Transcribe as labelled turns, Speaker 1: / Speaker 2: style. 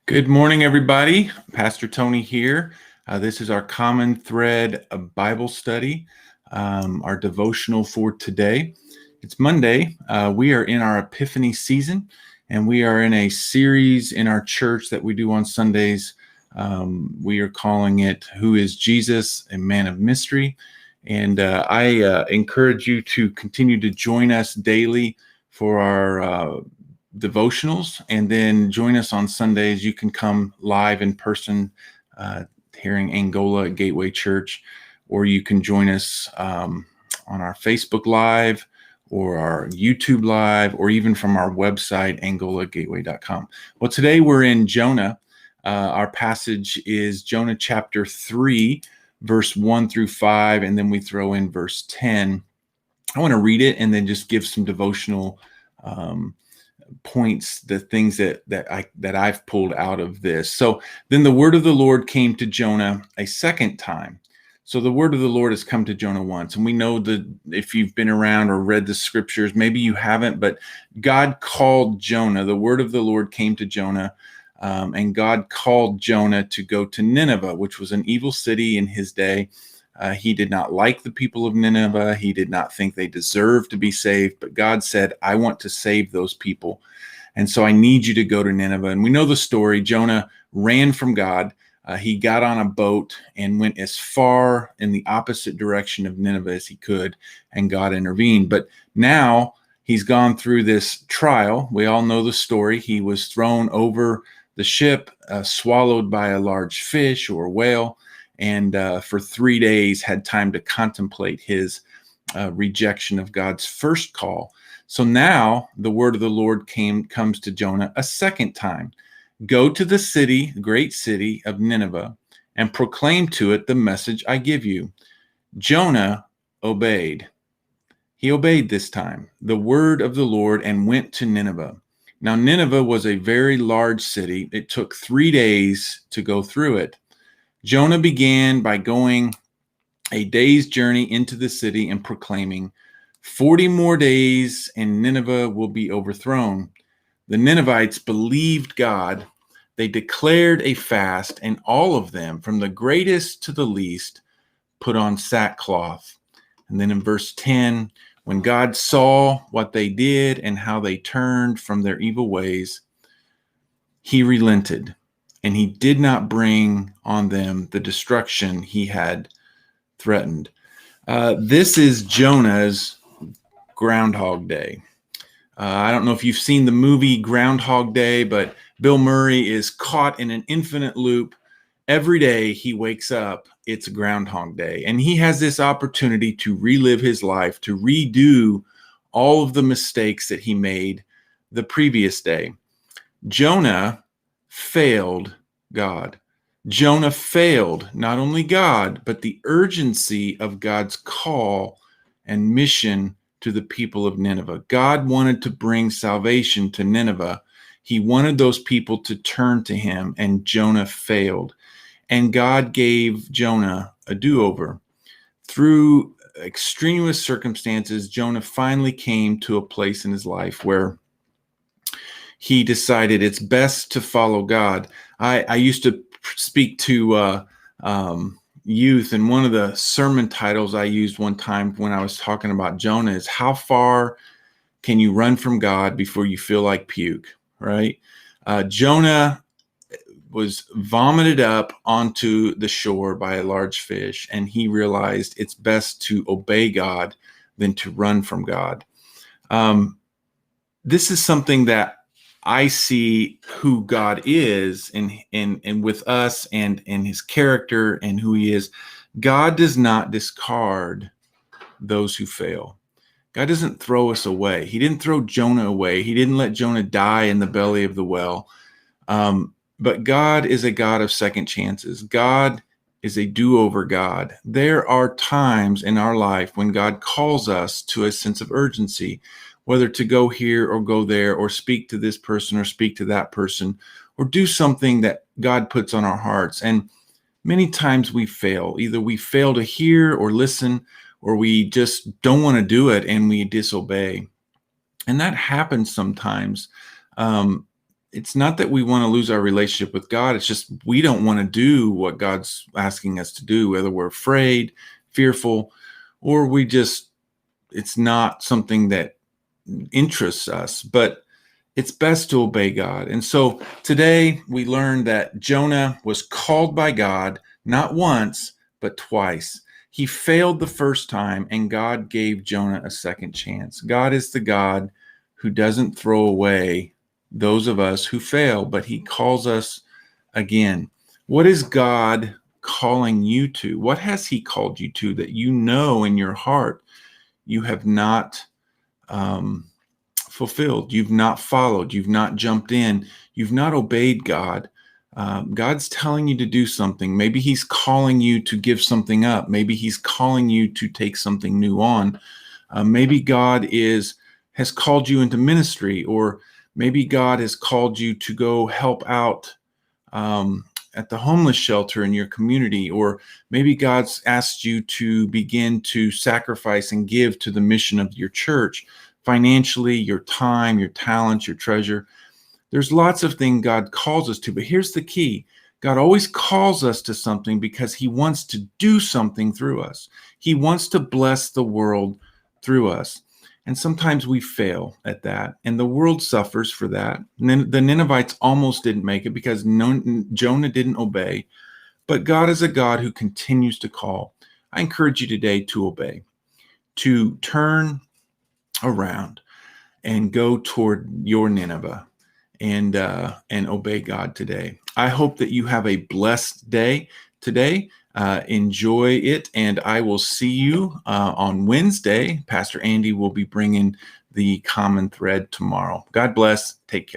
Speaker 1: Good morning, everybody. Pastor Tony here. This is our Common Thread of Bible study, our devotional for today. It's Monday. We are in our Epiphany season, and we are in a series in our church that we do on Sundays. We are calling it Who is Jesus, a Man of Mystery? And I encourage you to continue to join us daily for our devotionals, and then join us on Sundays. You can come live in person here in Angola at Gateway Church, or you can join us on our Facebook Live or our YouTube Live, or even from our website, angolagateway.com. Well, today we're in Jonah. Our passage is Jonah chapter 3, verse 1 through 5, and then we throw in verse 10. I want to read it and then just give some devotional points, the things that I've pulled out of this. So then the word of the Lord came to Jonah a second time. So the word of the Lord has come to Jonah once, and we know that if you've been around or read the scriptures, maybe you haven't, but God called Jonah. The word of the Lord came to Jonah, and God called Jonah to go to Nineveh, which was an evil city in his day. He did not like the people of Nineveh. He did not think they deserved to be saved. But God said, I want to save those people. And so I need you to go to Nineveh. And we know the story. Jonah ran from God. He got on a boat and went as far in the opposite direction of Nineveh as he could. And God intervened. But now he's gone through this trial. We all know the story. He was thrown over the ship, swallowed by a large fish or whale, and for 3 days had time to contemplate his rejection of God's first call. So now the word of the Lord comes to Jonah a second time. Go to the city, great city of Nineveh, and proclaim to it the message I give you. Jonah obeyed. He obeyed this time the word of the Lord and went to Nineveh. Now Nineveh was a very large city. It took 3 days to go through it. Jonah began by going a day's journey into the city and proclaiming, 40 more days and Nineveh will be overthrown. The Ninevites believed God. They declared a fast, and all of them, from the greatest to the least, put on sackcloth. And then in verse 10, when God saw what they did and how they turned from their evil ways, he relented. And he did not bring on them the destruction he had threatened. This is Jonah's Groundhog Day. I don't know if you've seen the movie Groundhog Day, but Bill Murray is caught in an infinite loop. Every day he wakes up, it's Groundhog Day. And he has this opportunity to relive his life, to redo all of the mistakes that he made the previous day. Jonah failed God. Jonah failed not only God, but the urgency of God's call and mission to the people of Nineveh. God wanted to bring salvation to Nineveh. He wanted those people to turn to him, and Jonah failed. And God gave Jonah a do-over. Through extraneous circumstances, Jonah finally came to a place in his life where he decided it's best to follow God. I used to speak to youth, and one of the sermon titles I used one time when I was talking about Jonah is, how far can you run from God before you feel like puke, right? Jonah was vomited up onto the shore by a large fish, and he realized it's best to obey God than to run from God. This is something that I see who God is and with us and his character and who he is. God does not discard those who fail. God doesn't throw us away. He didn't throw Jonah away. He didn't let Jonah die in the belly of the well. But God is a God of second chances. God is a do-over God. There are times in our life when God calls us to a sense of urgency, whether to go here or go there, or speak to this person or speak to that person, or do something that God puts on our hearts. And many times we fail. Either we fail to hear or listen, or we just don't want to do it and we disobey. And that happens sometimes. it's not that we want to lose our relationship with God. It's just we don't want to do what God's asking us to do, whether we're afraid, fearful, or it's not something that interests us. But it's best to obey God. And so today we learned that Jonah was called by God not once, but twice. He failed the first time, and God gave Jonah a second chance. God is the God who doesn't throw away those of us who fail, but he calls us again. What is God calling you to? What has he called you to that you know in your heart you have not fulfilled? You've not followed. You've not jumped in. You've not obeyed God. God's telling you to do something. Maybe he's calling you to give something up. Maybe he's calling you to take something new on. Maybe God has called you into ministry, or maybe God has called you to go help out at the homeless shelter in your community, or maybe God's asked you to begin to sacrifice and give to the mission of your church financially, your time, your talents, your treasure. There's lots of things God calls us to, but here's the key. God always calls us to something because he wants to do something through us. He wants to bless the world through us. And sometimes we fail at that, and the world suffers for that. And then the Ninevites almost didn't make it because Jonah didn't obey. But God is a God who continues to call. I encourage you today to obey, to turn around and go toward your Nineveh and obey God today. I hope that you have a blessed day today. Enjoy it, and I will see you on Wednesday. Pastor Andy will be bringing the common thread tomorrow. God bless. Take care.